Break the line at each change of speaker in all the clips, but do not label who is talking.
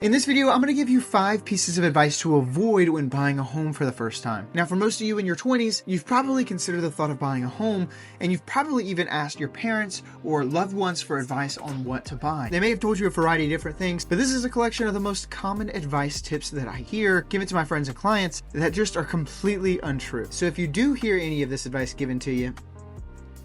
In this video, I'm going to give you 5 pieces of advice to avoid when buying a home for the first time. Now, for most of you in your 20s, you've probably considered the thought of buying a home, and you've probably even asked your parents or loved ones for advice on what to buy. They may have told you a variety of different things, but this is a collection of the most common advice tips that I hear given to my friends and clients that just are completely untrue. So if you do hear any of this advice given to you,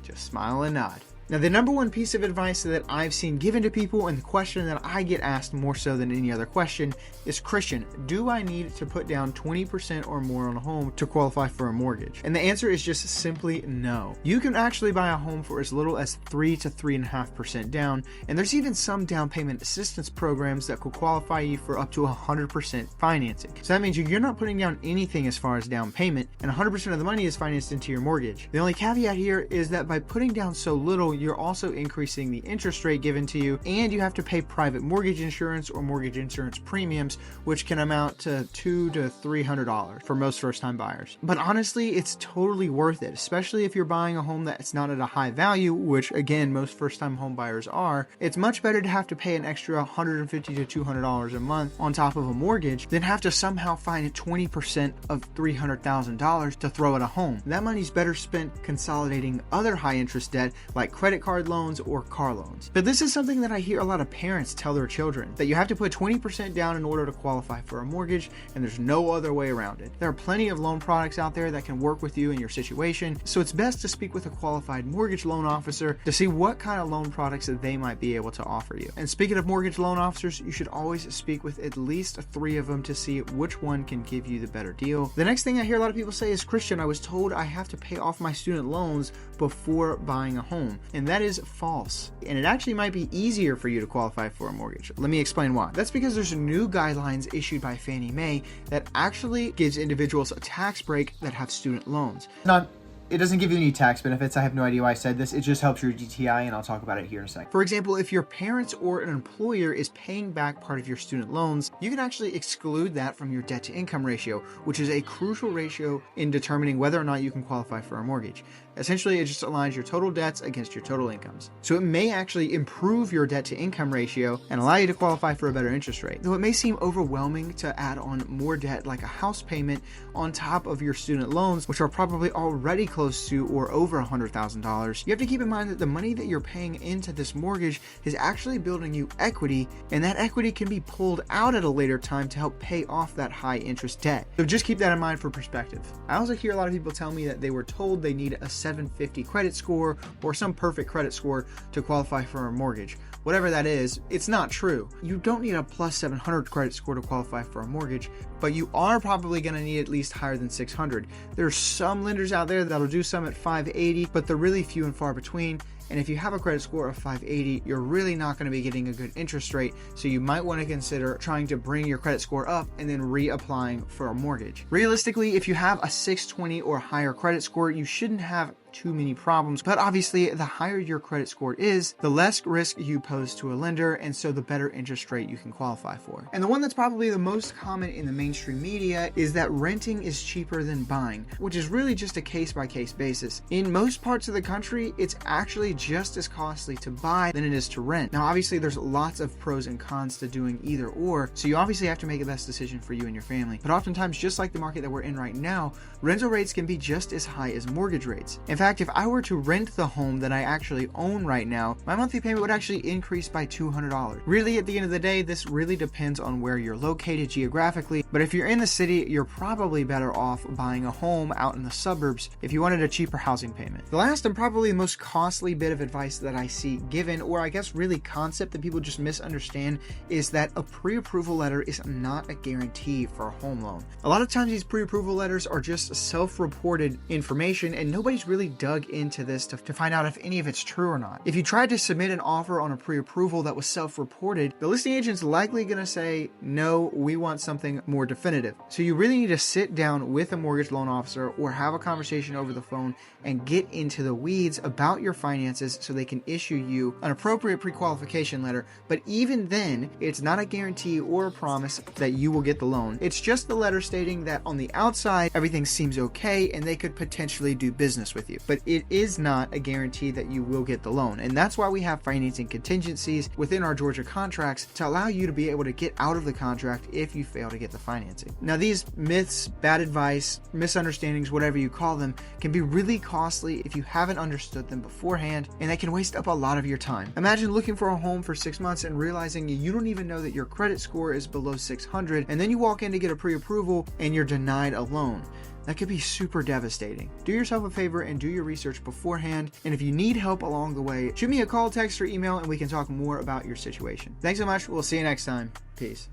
just smile and nod. Now, the number one piece of advice that I've seen given to people, and the question that I get asked more so than any other question, is, Christian, do I need to put down 20% or more on a home to qualify for a mortgage? And the answer is just simply no. You can actually buy a home for as little as 3 to 3.5% down, and there's even some down payment assistance programs that could qualify you for up to 100% financing. So that means you're not putting down anything as far as down payment, and 100% of the money is financed into your mortgage. The only caveat here is that by putting down so little, you're also increasing the interest rate given to you, and you have to pay private mortgage insurance or mortgage insurance premiums, which can amount to $200 to $300 for most first-time buyers. But honestly, it's totally worth it, especially if you're buying a home that's not at a high value, which again, most first-time home buyers are. It's much better to have to pay an extra $150 to $200 a month on top of a mortgage than have to somehow find 20% of $300,000 to throw at a home. That money's better spent consolidating other high-interest debt like credit card loans or car loans. But this is something that I hear a lot of parents tell their children, that you have to put 20% down in order to qualify for a mortgage, and there's no other way around it. There are plenty of loan products out there that can work with you in your situation, so it's best to speak with a qualified mortgage loan officer to see what kind of loan products that they might be able to offer you. And speaking of mortgage loan officers, you should always speak with at least 3 of them to see which one can give you the better deal. The next thing I hear a lot of people say is, Christian, I was told I have to pay off my student loans before buying a home. And that is false. And it actually might be easier for you to qualify for a mortgage. Let me explain why. That's because there's new guidelines issued by Fannie Mae that actually gives individuals a tax break that have student loans. Now, it doesn't give you any tax benefits. I have no idea why I said this. It just helps your DTI, and I'll talk about it here in a second. For example, if your parents or an employer is paying back part of your student loans, you can actually exclude that from your debt to income ratio, which is a crucial ratio in determining whether or not you can qualify for a mortgage. Essentially, it just aligns your total debts against your total incomes. So it may actually improve your debt to income ratio and allow you to qualify for a better interest rate. Though it may seem overwhelming to add on more debt like a house payment on top of your student loans, which are probably already close to or over $100,000, you have to keep in mind that the money that you're paying into this mortgage is actually building you equity, and that equity can be pulled out at a later time to help pay off that high interest debt. So just keep that in mind for perspective. I also hear a lot of people tell me that they were told they need a 750 credit score or some perfect credit score to qualify for a mortgage. Whatever that is, it's not true. You don't need a plus 700 credit score to qualify for a mortgage, but you are probably going to need at least higher than 600. There's some lenders out there that'll do some at 580, but they're really few and far between. And if you have a credit score of 580, you're really not going to be getting a good interest rate. So you might want to consider trying to bring your credit score up and then reapplying for a mortgage. Realistically, if you have a 620 or higher credit score, you shouldn't have too many problems. But obviously, the higher your credit score is, the less risk you pose to a lender, and so the better interest rate you can qualify for. And the one that's probably the most common in the mainstream media is that renting is cheaper than buying, which is really just a case-by-case basis. In most parts of the country, it's actually just as costly to buy than it is to rent. Now, obviously, there's lots of pros and cons to doing either or, so you obviously have to make the best decision for you and your family. But oftentimes, just like the market that we're in right now, rental rates can be just as high as mortgage rates. In fact, if I were to rent the home that I actually own right now, my monthly payment would actually increase by $200. Really, at the end of the day, this really depends on where you're located geographically, but if you're in the city, you're probably better off buying a home out in the suburbs if you wanted a cheaper housing payment. The last and probably the most costly bit of advice that I see given, or I guess really concept that people just misunderstand, is that a pre-approval letter is not a guarantee for a home loan. A lot of times these pre-approval letters are just self-reported information, and nobody's really dug into this to find out if any of it's true or not. If you tried to submit an offer on a pre-approval that was self-reported, the listing agent's likely going to say, no, we want something more definitive. So you really need to sit down with a mortgage loan officer or have a conversation over the phone and get into the weeds about your finances so they can issue you an appropriate pre-qualification letter. But even then, it's not a guarantee or a promise that you will get the loan. It's just the letter stating that on the outside, everything seems okay and they could potentially do business with you. but it is not a guarantee that you will get the loan. And that's why we have financing contingencies within our Georgia contracts to allow you to be able to get out of the contract if you fail to get the financing. Now, these myths, bad advice, misunderstandings, whatever you call them, can be really costly if you haven't understood them beforehand, and they can waste up a lot of your time. Imagine looking for a home for 6 months and realizing you don't even know that your credit score is below 600, and then you walk in to get a pre-approval and you're denied a loan. That could be super devastating. Do yourself a favor and do your research beforehand. And if you need help along the way, shoot me a call, text, or email, and we can talk more about your situation. Thanks so much. We'll see you next time. Peace.